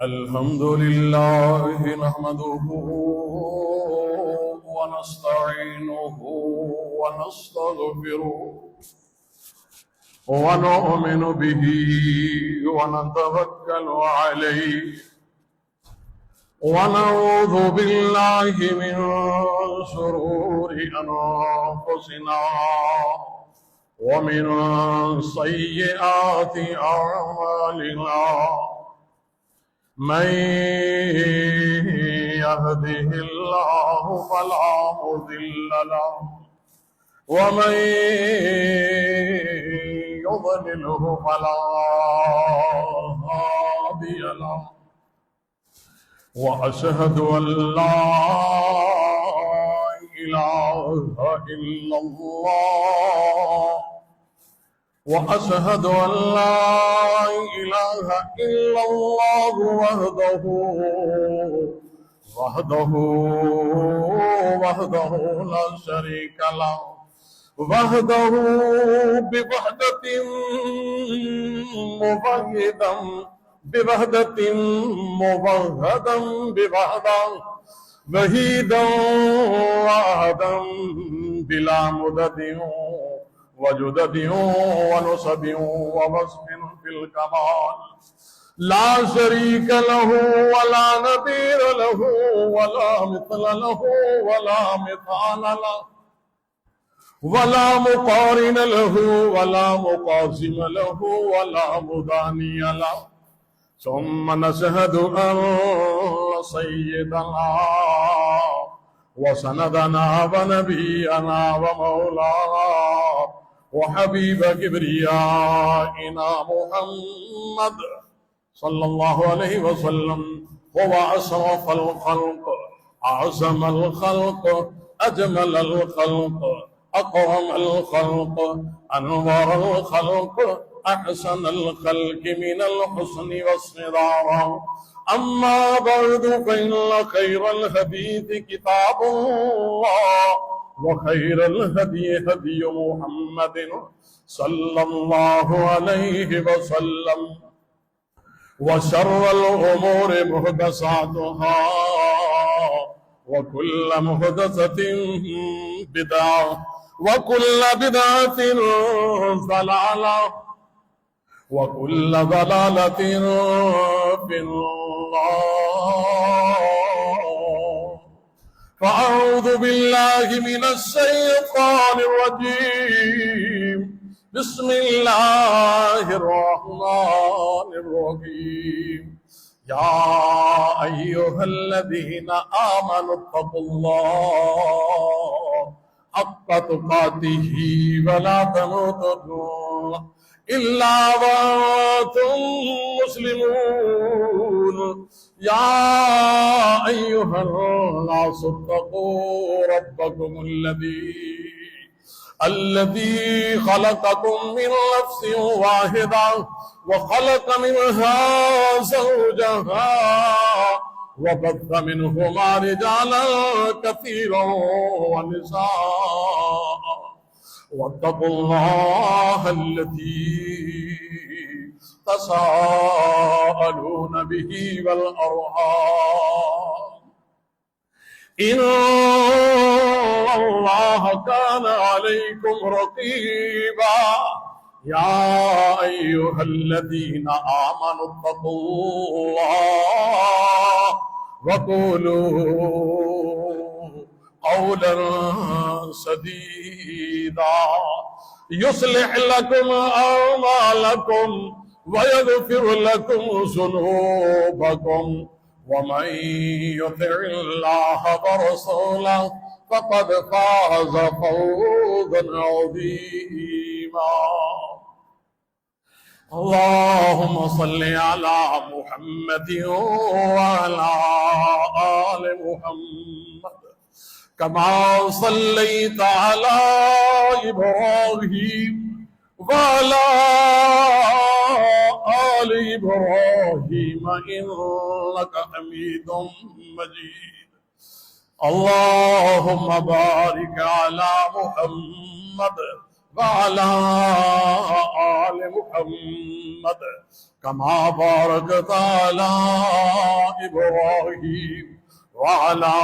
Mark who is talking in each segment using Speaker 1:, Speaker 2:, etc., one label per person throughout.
Speaker 1: الحمد لله نحمده ونستعينه ونستغفره ونؤمن به ونتوكل عليه ونعوذ بالله من شرور أنفسنا ومن سيئات أعمالنا من يهده الله فلا مضل له ومن يضلله فلا هادي له وأشهد أن لا إله إلا الله وأشهد أن لا إله إلا الله وحده لا شريك له وحده بوحدة مبهدا بوحدة وحيدا واحدا بلا مدد وجدد ونصب ووصف في الكمال لا شريك له ولا نظير له ولا مثل له ولا مثال له ولا مقارن له ولا مقاسم له ولا مداني له ثم نشهد أن سيدنا وسندنا ونبينا ومولانا وحبيب كبريائنا محمد صلى الله عليه وسلم هو أشرف الخلق أعظم الخلق أجمل الخلق أكرم الخلق أنور الخلق أحسن الخلق من الحسن والصدارة أما بعد فإن خير الحديث كتاب الله وخير الهدي هدي محمد صلى الله عليه وسلم وشر الأمور محدثاتها وكل محدثة بدعة وكل بدعة ضلالة وكل ضلالة في النار فأعوذ بالله من الشيطان الرجيم بسم الله الرحمن الرحيم يا أيها الذين آمنوا اتقوا الله حق تقاته ولا تموتن إلا وأنتم مسلمون يا أيها الناس اتقوا ربكم الذي خلقكم من نفس واحدة وخلق منها زوجها وبث منهما رجالا كثيرا ونساء واتقوا الله الذي تساءلون به والأرحام إن الله كان عليكم رقيبا يا أيها الذين آمنوا اتقوا الله وقولوا قولا سديدا يصلح لكم أعمالكم ويغفر لكم ذنوبكم ومن يطع الله ورسوله فقد فاز فوزا عظيما اللهم صل على محمد وعلى آل محمد كما صليت على إبراهيم وعلى آل إبراهيم إنك حميد مجيد اللهم بارك على محمد وعلى آل محمد كما باركت على إبراهيم وعلى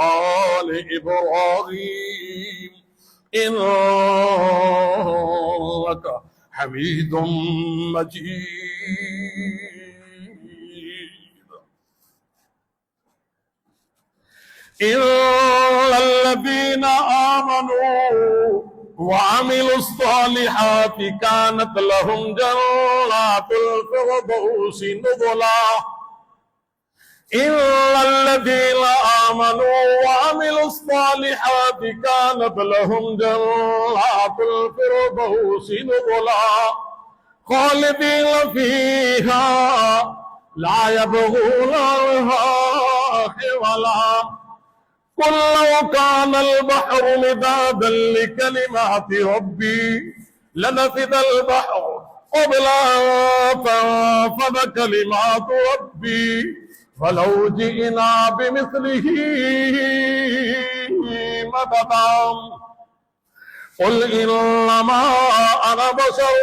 Speaker 1: آل إبراهيم إنك حميد مجيد. إلا الذين آمنوا وعملوا الصالحات كانت لهم جنات الفردوس نزلا. إلا الذين آمنوا وعملوا الصالحات كانت لهم جنات الفردوس نزلا خالدين فيها لا يبغون عنها حولا. قل لو كان البحر مدادا لكلمات ربي لنفد البحر قبل أن تنفد كلمات ربي ولو جئنا بمثله مددا. قل إنما أنا بشر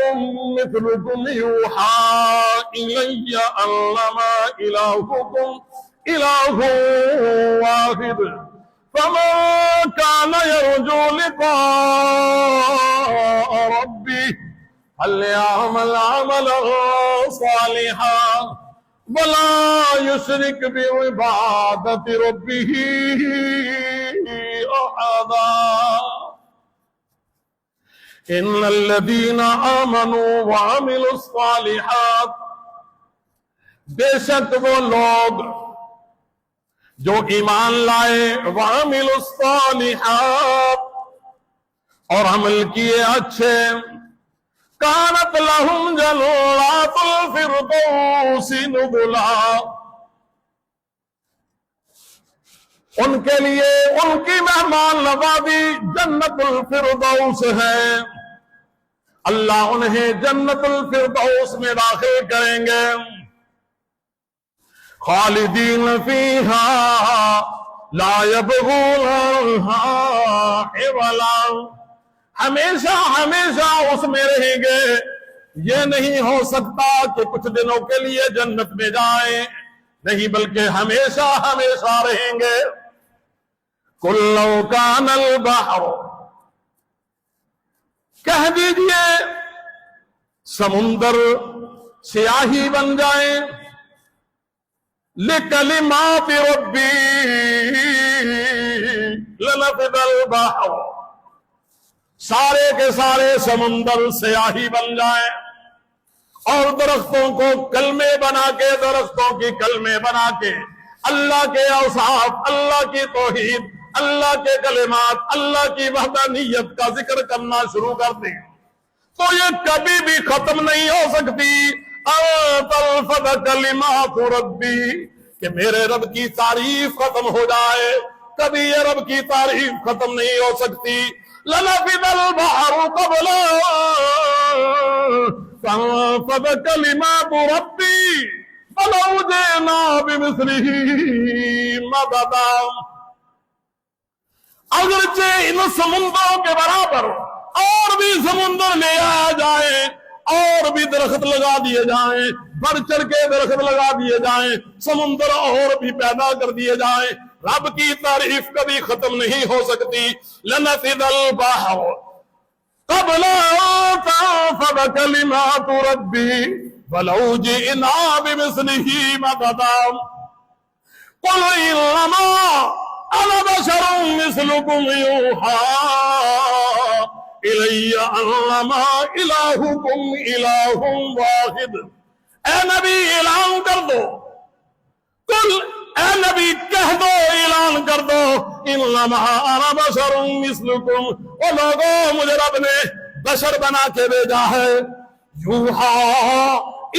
Speaker 1: مثلكم يوحى إلي أنما إلهكم إله واحد فمن كان يرجو لقاء ربه فليعمل عملا صالحا ولا يشرك بعبادة ربه أحدا. إن الذين آمنوا وعملوا الصالحات، بے شک وہ لوگ جو ایمان لائے، وعملوا الصالحات اور عمل کیے اچھے، کانت لہم جنات الفردوس نزلا، ان کے لیے ان کی مہمان نوازی جنت الفردوس ہے. اللہ انہیں جنت الفردوس میں داخل کریں گے. خالدین فیہا لا یبغون عنہا حولا، ہمیشہ ہمیشہ اس میں رہیں گے. یہ نہیں ہو سکتا کہ کچھ دنوں کے لیے جنت میں جائیں، نہیں بلکہ ہمیشہ ہمیشہ رہیں گے. قل لو کان البحر، کہہ دیجئے سمندر سیاہی بن جائیں، لکلمات ربی لنفد البحر، سارے کے سارے سمندر سیاہی بن جائیں، اور درختوں کو کلمے بنا کے، درختوں کی کلمے بنا کے اللہ کے اوصاف، اللہ کی توحید، اللہ کے کلمات، اللہ کی وحدانیت کا ذکر کرنا شروع کر دیں تو یہ کبھی بھی ختم نہیں ہو سکتی. تلفظ کلمات ربی، کہ میرے رب کی تعریف ختم ہو جائے، کبھی یہ رب کی تعریف ختم نہیں ہو سکتی. لنفد البحر قبل تنفد کلمات ربی ولو جئنا بمثله مددا. اگرچہ ان سمندروں کے برابر اور بھی سمندر لے آیا جائے، اور بھی درخت لگا دیے جائیں، بڑھ چڑھ کے درخت لگا دیے جائیں، سمندر اور بھی پیدا کر دیے جائیں، رب کی تعریف کبھی ختم نہیں ہو سکتی. لنفد البحر قبل أن تنفد كلمات ربي ولو جئنا بمثله مددا. قل إنما أنا بشر مثلكم يوحى إلي أنما إلهكم إله واحد. اے نبی اعلان کر دو، قل اے نبی کہہ دو، اعلان کر دو، انما انا بشر مثلکم، او لوگوں مجھے رب نے بشر بنا کے بھیجا ہے. یوحا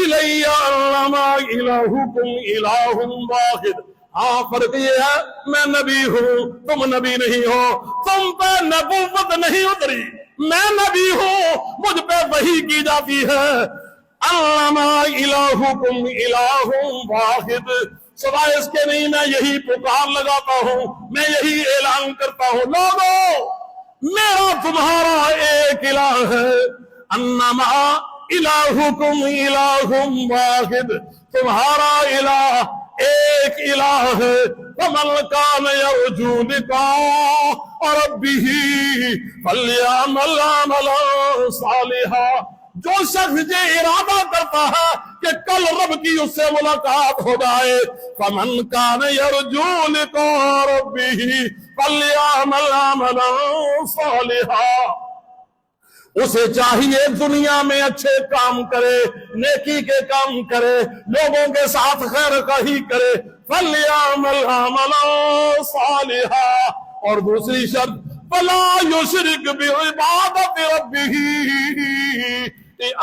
Speaker 1: الی انما الہکم الہ واحد. ہاں فرق یہ ہے میں نبی ہوں، تم نبی نہیں ہو، تم پہ نبوت نہیں اتری، میں نبی ہوں، مجھ پہ وحی کی جاتی ہے. انما الہکم الہ واحد، سوائے اس کے نہیں میں یہی پکار لگاتا ہوں، میں یہی اعلان کرتا ہوں، لوگوں میرا تمہارا ایک الہ ہے انما الہکم الہ واحد، تمہارا الہ ایک الہ ہے. فمن کان یرجو لقاء ربہ فلیعمل عملا صالحا، جو شخص یہ ارادہ کرتا ہے کہ کل رب کی اس سے ملاقات ہو جائے، فمن کان یرجو لقاء ربہ فلیعمل عملا صالحا، اسے چاہیے دنیا میں اچھے کام کرے، نیکی کے کام کرے، لوگوں کے ساتھ خیر خواہی کرے. فَلْيَعْمَلْ عَمَلًا صَالِحًا، اور دوسری شرط فَلَا يُشْرِكْ بِعِبَادَةِ رَبِّهِ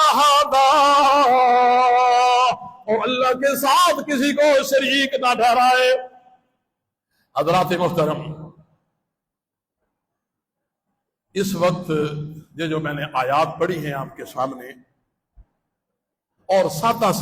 Speaker 1: أَحَدًا، اور اللہ کے ساتھ کسی کو شریک نہ ٹھہرائے. حضرات محترم، اس وقت یہ جو میں نے آیات پڑھی ہیں آپ کے سامنے، اور ساتھ ساتھ